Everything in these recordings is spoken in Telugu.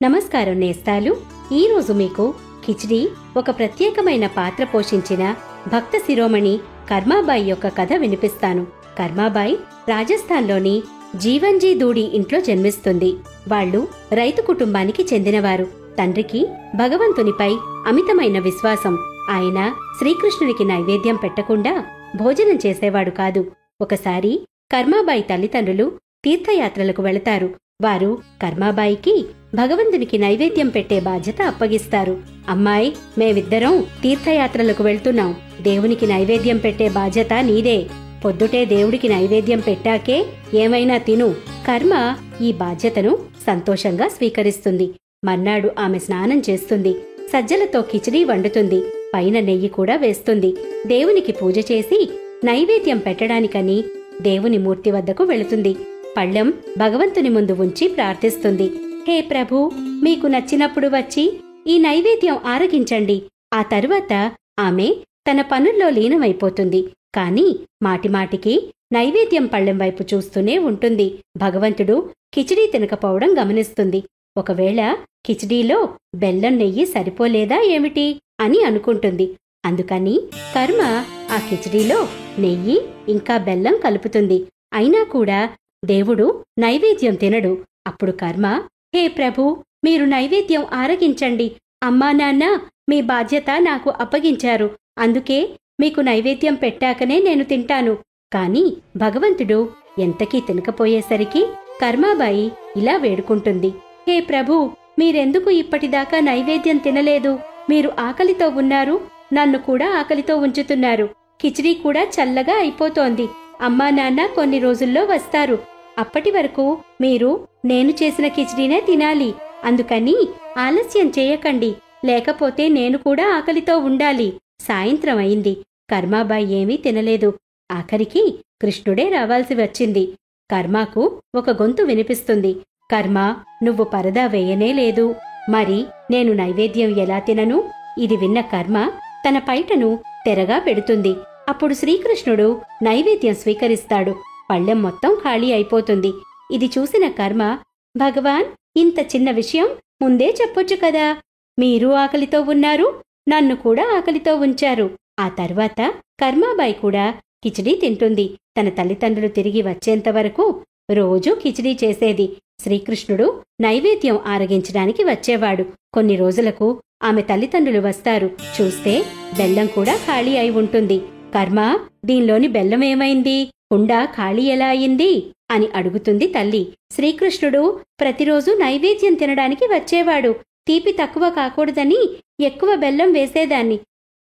నమస్కారం నేస్తాలు. ఈరోజు మీకు కిచిడి ఒక ప్రత్యేకమైన పాత్ర పోషించిన భక్త శిరోమణి కర్మాబాయి యొక్క కథ వినిపిస్తాను. కర్మాబాయి రాజస్థాన్లోని జీవన్జీ దూడి ఇంట్లో జన్మిస్తుంది. వాళ్ళు రైతు కుటుంబానికి చెందినవారు. తండ్రికి భగవంతునిపై అమితమైన విశ్వాసం. ఆయన శ్రీకృష్ణునికి నైవేద్యం పెట్టకుండా భోజనం చేసేవాడు కాదు. ఒకసారి కర్మాబాయి తల్లిదండ్రులు తీర్థయాత్రలకు వెళతారు. వారు కర్మాబాయికి భగవంతునికి నైవేద్యం పెట్టే బాధ్యత అప్పగిస్తారు. అమ్మాయి, మేమిద్దరం తీర్థయాత్రలకు వెళ్తున్నాం. దేవునికి నైవేద్యం పెట్టే బాధ్యత నీదే. పొద్దుటే దేవుడికి నైవేద్యం పెట్టాకే ఏమైనా తిను. కర్మ ఈ బాధ్యతను సంతోషంగా స్వీకరిస్తుంది. మర్నాడు ఆమె స్నానం చేస్తుంది. సజ్జలతో కిచిడీ వండుతుంది. పైన నెయ్యి కూడా వేస్తుంది. దేవునికి పూజ చేసి నైవేద్యం పెట్టడానికని దేవుని మూర్తి వద్దకు వెళుతుంది. పళ్ళెం భగవంతుని ముందు ఉంచి ప్రార్థిస్తుంది. హే ప్రభు, మీకు నచ్చినప్పుడు వచ్చి ఈ నైవేద్యం ఆరగించండి. ఆ తరువాత ఆమె తన పనుల్లో లీనమైపోతుంది. కాని మాటిమాటికి నైవేద్యం పళ్ళెం వైపు చూస్తూనే ఉంటుంది. భగవంతుడు కిచిడీ తినకపోవడం గమనిస్తుంది. ఒకవేళ కిచిడీలో బెల్లం నెయ్యి సరిపోలేదా ఏమిటి అని అనుకుంటుంది. అందుకని కర్మ ఆ కిచిడీలో నెయ్యి ఇంకా బెల్లం కలుపుతుంది. అయినా కూడా దేవుడు నైవేద్యం తినడు. అప్పుడు కర్మ, హే ప్రభు, మీరు నైవేద్యం ఆరగించండి. అమ్మా నాన్న మీ బాధ్యత నాకు అప్పగించారు. అందుకే మీకు నైవేద్యం పెట్టాకనే నేను తింటాను. కాని భగవంతుడు ఎంతకీ తినకపోయేసరికి కర్మాబాయి ఇలా వేడుకుంటుంది. హే ప్రభు, మీరెందుకు ఇప్పటిదాకా నైవేద్యం తినలేదు? మీరు ఆకలితో ఉన్నారు. నన్ను కూడా ఆకలితో ఉంచుతున్నారు. కిచిడీ కూడా చల్లగా అయిపోతోంది. అమ్మా నాన్న కొన్ని రోజుల్లో వస్తారు. అప్పటి వరకు మీరు నేను చేసిన కిచిడీనే తినాలి. అందుకని ఆలస్యం చేయకండి. లేకపోతే నేను కూడా ఆకలితో ఉండాలి. సాయంత్రం అయింది. కర్మాబాయి ఏమీ తినలేదు. ఆఖరికి కృష్ణుడే రావాల్సి వచ్చింది. కర్మాకు ఒక గొంతు వినిపిస్తుంది. కర్మ, నువ్వు పరదా వేయనే లేదు. మరి నేను నైవేద్యం ఎలా తినను? ఇది విన్న కర్మ తన పైటను తెరగా పెడుతుంది. అప్పుడు శ్రీకృష్ణుడు నైవేద్యం స్వీకరిస్తాడు. పళ్ళెం మొత్తం ఖాళీ అయిపోతుంది. ఇది చూసిన కర్మ, భగవాన్, ఇంత చిన్న విషయం ముందే చెప్పొచ్చు కదా. మీరు ఆకలితో ఉన్నారు, నన్ను కూడా ఆకలితో ఉంచారు. ఆ తర్వాత కర్మాబాయి కూడా కిచిడీ తింటుంది. తన తల్లిదండ్రులు తిరిగి వచ్చేంత వరకు రోజూ కిచిడీ చేసేది. శ్రీకృష్ణుడు నైవేద్యం ఆరగించడానికి వచ్చేవాడు. కొన్ని రోజులకు ఆమె తల్లిదండ్రులు వస్తారు. చూస్తే బెల్లం కూడా ఖాళీ అయి ఉంటుంది. కర్మ, దీనిలోని బెల్లం ఏమైంది? కుండ ఖాళీ ఎలా అయింది అని అడుగుతుంది తల్లి. శ్రీకృష్ణుడు ప్రతిరోజు నైవేద్యం తినడానికి వచ్చేవాడు. తీపి తక్కువ కాకూడదని ఎక్కువ బెల్లం వేసేదాన్ని.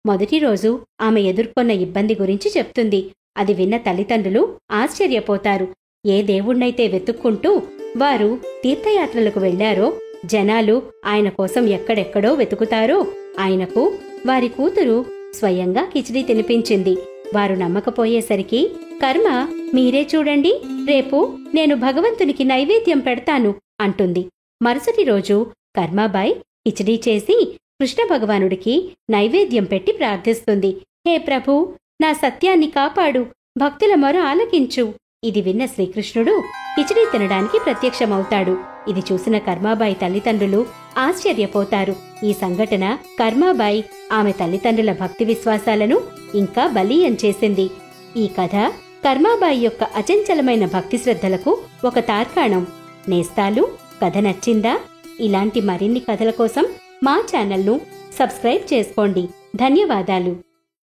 మొదటి రోజు ఆమె ఎదుర్కొన్న ఇబ్బంది గురించి చెప్తుంది. అది విన్న తల్లిదండ్రులు ఆశ్చర్యపోతారు. ఏ దేవుణ్ణైతే వెతుక్కుంటూ వారు తీర్థయాత్రలకు వెళ్లారో, జనాలు ఆయన కోసం ఎక్కడెక్కడో వెతుకుతారో, ఆయనకు వారి కూతురు స్వయంగా కిచిడీ తినిపించింది. వారు నమ్మకపోయేసరికి కర్మ, మీరే చూడండి, రేపు నేను భగవంతునికి నైవేద్యం పెడతాను అంటుంది. మరుసటి రోజు కర్మాబాయి కిచిడీ చేసి కృష్ణ భగవానుడికి నైవేద్యం పెట్టి ప్రార్థిస్తుంది. హే ప్రభు, నా సత్యాన్ని కాపాడు, భక్తుల మొర ఆలకించు. ఇది విన్న శ్రీకృష్ణుడు కిచిడీ తినడానికి ప్రత్యక్షమవుతాడు. ఇది చూసిన కర్మాబాయి తల్లిదండ్రులు ఆశ్చర్యపోతారు. ఈ సంఘటన కర్మాబాయి ఆమె తల్లిదండ్రుల భక్తి విశ్వాసాలను ఇంకా బలీయం చేసింది. ఈ కథ కర్మాబాయి యొక్క అచంచలమైన భక్తి శ్రద్ధలకు ఒక తార్కాణం. నేస్తాలు, కథ నచ్చిందా? ఇలాంటి మరిన్ని కథల కోసం మా ఛానల్ను సబ్స్క్రైబ్ చేసుకోండి. ధన్యవాదాలు.